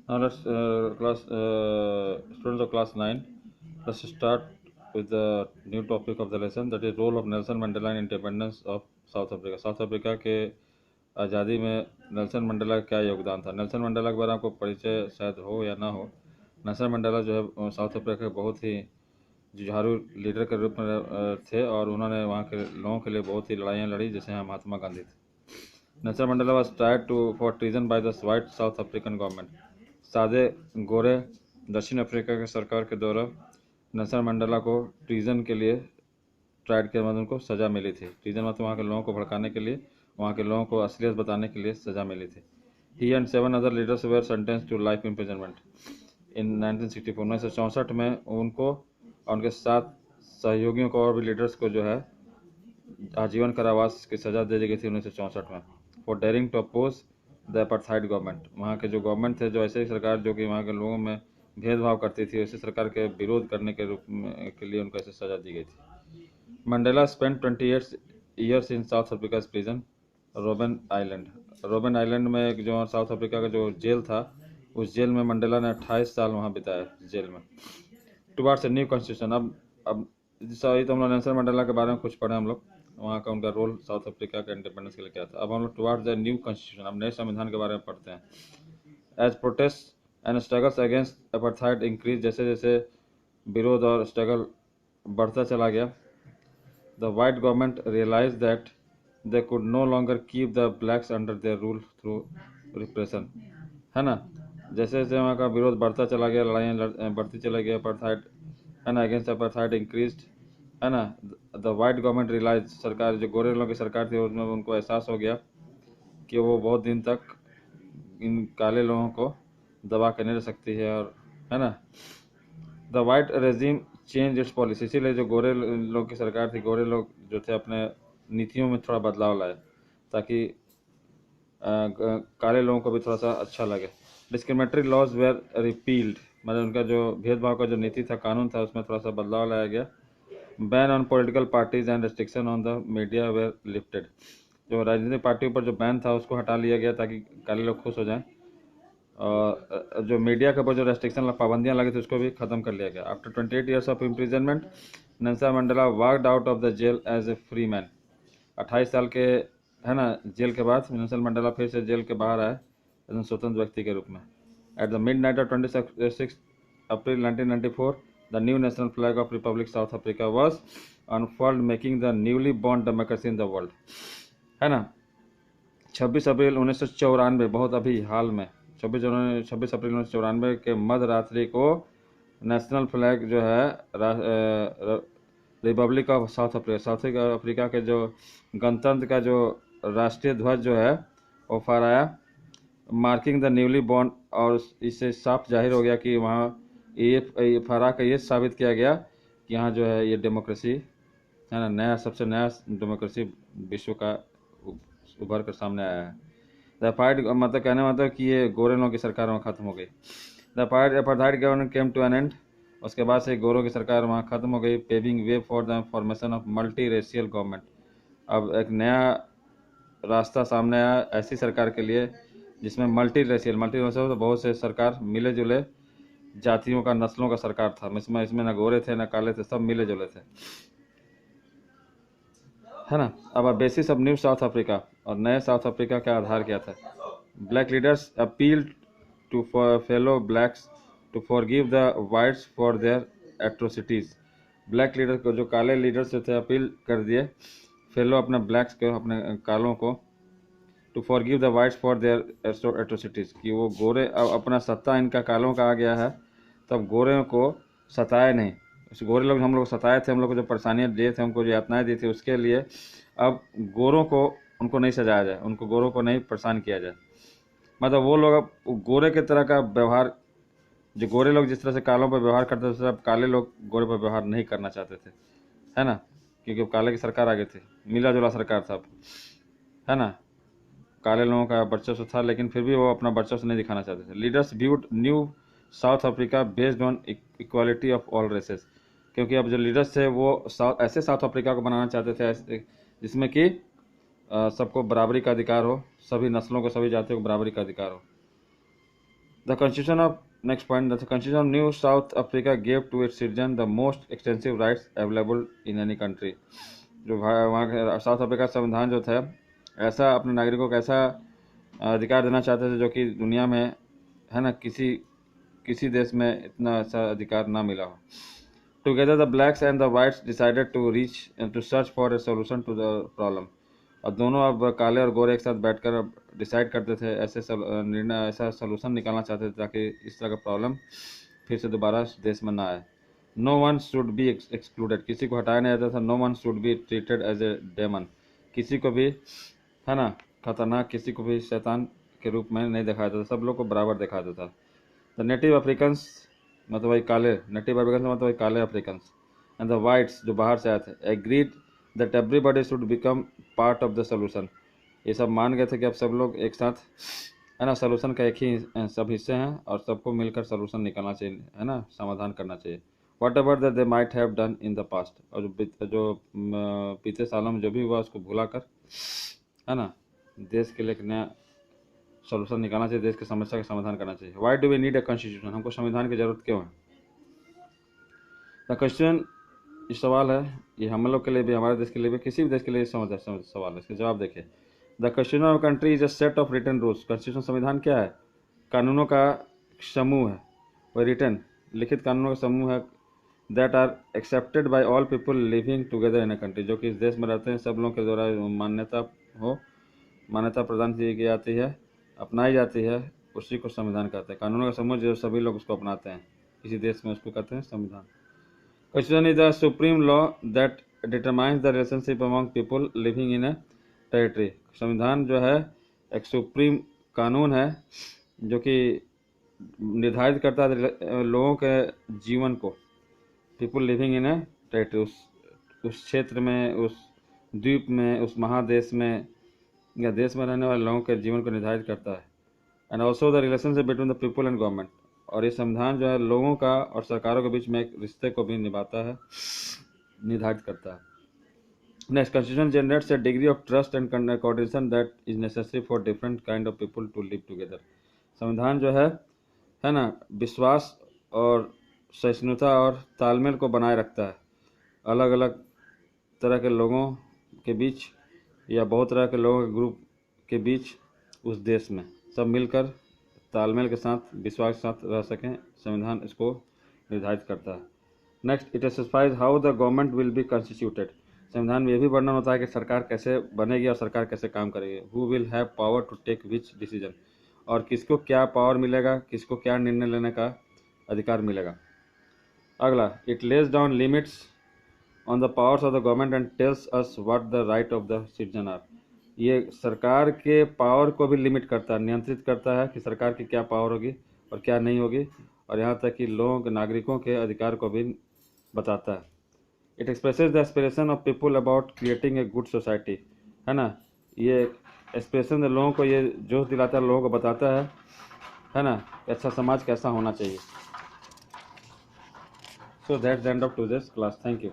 Now let's students of class 9. Let's start with the new topic of the lesson, that is role of Nelson Mandela in independence of South Africa. South Africa के आज़ादी में Nelson Mandela का क्या योगदान था। Nelson Mandela के बारे में आपको परिचय शायद हो या ना हो। नेल्सन मंडेला जो है साउथ अफ्रीका के बहुत ही जुझारू लीडर के रूप में थे और उन्होंने वहाँ के लोगों के लिए बहुत ही लड़ाइयाँ लड़ी, जैसे यहाँ महात्मा गांधी थे। Nelson Mandela was tried to for treason by the white South African government. सादे गोरे दक्षिण अफ्रीका की सरकार के द्वारा नेल्सन मंडेला को ट्रीजन के लिए ट्राइड के बाद उनको सज़ा मिली थी। ट्रीजन मतलब वहाँ के लोगों को भड़काने के लिए, वहाँ के लोगों को असलियत बताने के लिए सज़ा मिली थी। He and 7 other leaders were sentence to life imprisonment in 1964। 1964 में उनको और उनके 7 सहयोगियों को और भी लीडर्स को जो है आजीवन कारावास की सज़ा दे दी गई थी 1964 में, for daring to oppose the apartheid government. वहाँ के जो गवर्नमेंट थे, जो ऐसे ही सरकार जो कि वहाँ के लोगों में भेदभाव करती थी, ऐसी सरकार के विरोध करने के रूप में के लिए उनको ऐसे सज़ा दी गई थी। Mandela spend 28 years in South Africa prison Robben Island. Robben Island में एक जो साउथ अफ्रीका का जो जेल था, उस जेल में मंडेला ने 28 साल वहाँ बिताया जेल में। Towards a new constitution. अब सही तो हम लोग नेल्सन मंडेला के बारे में कुछ पढ़े हम लोग, वहाँ का उनका रोल साउथ अफ्रीका के इंडिपेंडेंस के लिए क्या था। अब हम लोग टुवार्ड्स द न्यू कॉन्स्टिट्यूशन, अब नए संविधान के बारे में पढ़ते हैं। As protest and struggles against apartheid increase, जैसे जैसे विरोध और स्ट्रगल बढ़ता चला गया, the white government realise that they could no longer keep the blacks under their rule through repression, है ना। जैसे जैसे वहाँ का विरोध बढ़ता चला गया, लड़ाइयाँ बढ़ती चली गई, अपार्थाइड है ना, अगेंस्ट अपार्थाइड इंक्रीज्ड, है ना। द वाइट गवर्नमेंट रियलाइज, सरकार जो गोरे लोगों की सरकार थी उसमें उनको एहसास हो गया कि वो बहुत दिन तक इन काले लोगों को दबा के नहीं रह सकती है, और है ना। The white regime change it's policy, इसीलिए जो गोरे लोग की सरकार थी, गोरे लोग जो थे अपने नीतियों में थोड़ा बदलाव लाए ताकि काले लोगों को भी थोड़ा सा अच्छा लगे। डिस्क्रिमिनेटरी लॉज वेयर रिपील्ड, मतलब उनका जो भेदभाव का जो नीति था, कानून था, उसमें थोड़ा सा बदलाव लाया गया। Ban on political parties and restriction on the media were lifted, जो राजनीतिक पार्टियों पर जो बैन था उसको हटा लिया गया ताकि काले लोग खुश हो जाएं, और जो मीडिया के ऊपर जो रेस्ट्रिक्शन पाबंदियां लगी थी उसको भी खत्म कर लिया गया। After 28 years of imprisonment Nelson Mandela walked out of the jail as a free man. 28 साल के, है ना, जेल के बाद नेल्सन मंडेला फिर से जेल के बाहर आए एकदम स्वतंत्र व्यक्ति के रूप में। At the midnight of 26 April 1994 the new national flag of republic South Africa was unfurled, making the newly born democracy in the world, है ना। 26 अप्रैल 1994, बहुत अभी हाल में, 26 अप्रैल 1994 के मध्य रात्रि को नेशनल फ्लैग जो है Republic of south Africa, south Africa के जो गणतंत्र का जो राष्ट्रीय ध्वज जो है वो फहराया, मार्किंग द न्यूली बॉर्न, और इससे साफ जाहिर हो गया कि वहाँ ये फहरा कर ये साबित किया गया कि यहाँ जो है ये डेमोक्रेसी, है ना, नया सबसे नया डेमोक्रेसी विश्व का उभर कर सामने आया है। द फाइट मतलब कहने मतलब कि ये गोरे लोगों की सरकार वहाँ खत्म हो गई। The fight apartheid government came to an end, उसके बाद से गोरों की सरकार वहाँ खत्म हो गई, paving way for the formation of multi racial government. अब एक नया रास्ता सामने आया ऐसी सरकार के लिए जिसमें मल्टी रेशियल तो बहुत से सरकार मिले जुले जातियों का, नस्लों का सरकार था। इसमें न गोरे थे न काले थे, सब मिले जुले थे, है ना। अब basis of new South Africa, और नए साउथ अफ्रीका का आधार क्या था। Black leaders appeal to fellow blacks to forgive the whites for their atrocities. Black leader को, जो काले लीडर्स थे, अपील कर दिए फेलो अपने ब्लैक्स को, अपने कालों को, to forgive the whites for their atrocities, कि वो गोरे, अब अपना सत्ता इनका कालों का आ गया है, तब गोरे को सताए नहीं। उस गोरे लोग हम लोग सताए थे, हम लोग को जो परेशानियाँ दिए थे, हमको जो यातनाएं दी थी, उसके लिए अब गोरों को, उनको नहीं सजाया जाए, उनको गोरों को नहीं परेशान किया जाए। मतलब वो लोग अब गोरे के तरह का व्यवहार, जो गोरे लोग जिस तरह से कालों पर व्यवहार करते थे, अब काले लोग गोरे पर व्यवहार नहीं करना चाहते थे, है ना, क्योंकि काले की सरकार आ गई थी, मिला जुला सरकार था, है ना। काले लोगों का वर्चस्व था, लेकिन फिर भी वो अपना वर्चस्व नहीं दिखाना चाहते थे। Leaders viewed new South Africa based on equality of all races, क्योंकि अब जो लीडर्स थे वो ऐसे साउथ अफ्रीका को बनाना चाहते थे जिसमें कि सबको बराबरी का अधिकार हो, सभी नस्लों को, सभी जातियों को बराबरी का अधिकार हो। The constitution of next point, the constitution of new South Africa gave to its citizen the most extensive rights available in any country. जो वहाँ के साउथ अफ्रीका संविधान जो था, ऐसा अपने नागरिकों को ऐसा अधिकार देना चाहते थे जो कि दुनिया में है ना किसी देश में इतना ऐसा अधिकार ना मिला हो। Together the blacks and the whites decided to search for a solution to the problem. और दोनों अब काले और गोरे एक साथ बैठकर अब डिसाइड करते थे, ऐसा सोल्यूशन निकालना चाहते थे ताकि इस तरह का प्रॉब्लम फिर से दोबारा देश में ना आए। No one should be excluded, किसी को हटाया नहीं जाता था। No one should be treated as a demon, किसी को भी है ना खतरनाक, किसी को भी शैतान के रूप में नहीं देखा जाता था, सब लोग को बराबर देखा जाता था। द नेटिव अफ्रीकन्स मतलब वही काले, नेटिव अफ्रीकन्स मतलब वही काले अफ्रीकन्स, एंड द वाइट्स जो बाहर से आए थे, agreed that everybody should become part of the solution. ये सब मान गए थे कि अब सब लोग एक साथ है ना सोल्यूशन का एक ही सब हिस्से हैं और सबको मिलकर सोल्यूशन निकालना चाहिए, है ना, समाधान करना चाहिए। What ever that they might have done in the past, और जो बीते सालों में जो भी हुआ उसको भुलाकर है ना देश के लिए एक नया सोल्यूशन निकालना चाहिए, देश की समस्या का समाधान करना चाहिए। Why do we need a constitution, हमको संविधान की जरूरत क्यों है? द क्वेश्चन, ये सवाल है, ये हम लोग के लिए भी, हमारे देश के लिए भी, किसी भी देश के लिए सवाल है। इसका जवाब देखिए। The constitution of country is a set of written rules. Constitution संविधान क्या है? कानूनों का समूह है, वह रिटन लिखित कानूनों का समूह है। That are accepted by all people living together in a country, जो कि इस देश में रहते हैं सब लोगों के द्वारा मान्यता प्रदान की जाती है, अपनाई जाती है, उसी को संविधान कहते हैं। कानूनों का समूह जो सभी लोग उसको अपनाते हैं किसी देश में, उसको कहते हैं संविधान। Constitution is the supreme law that determines the relationship among people living in a territory। संविधान जो है एक सुप्रीम कानून है जो कि निर्धारित करता है लोगों के जीवन को, people living in A territory, उस क्षेत्र में, उस द्वीप में, उस महादेश में या देश में रहने वाले लोगों के जीवन को निर्धारित करता है। And also the relationship between the people and government, और ये संविधान जो है लोगों का और सरकारों के बीच में एक रिश्ते को भी निभाता है, निर्धारित करता है। Next, constitution generates a degree of trust and coordination that is necessary for different kind of people to live together. संविधान जो है ना विश्वास और सहिष्णुता और तालमेल को बनाए रखता है अलग अलग तरह के लोगों के बीच या बहुत तरह के लोगों के ग्रुप के बीच उस देश में, सब मिलकर तालमेल के साथ, विश्वास के साथ रह सकें, संविधान इसको निर्धारित करता है। Next, it specifies how the government will be constituted. संविधान में यह भी वर्णन होता है कि सरकार कैसे बनेगी और सरकार कैसे काम करेगी। Who will have power to take which decision, और किसको क्या पावर मिलेगा, किसको क्या निर्णय लेने का अधिकार मिलेगा। अगला, it lays down limits on the powers of the government and tells us what the right of the citizen are. ये सरकार के पावर को भी लिमिट करता है, नियंत्रित करता है कि सरकार की क्या पावर होगी और क्या नहीं होगी, और यहाँ तक कि लोगों के, नागरिकों के अधिकार को भी बताता है। It expresses the aspiration of people about creating a good society, है ना, ये एक्सप्रेशन लोगों को ये जोश दिलाता है, लोगों को बताता है ना, अच्छा समाज कैसा होना चाहिए। So that's the end of today's class. Thank you.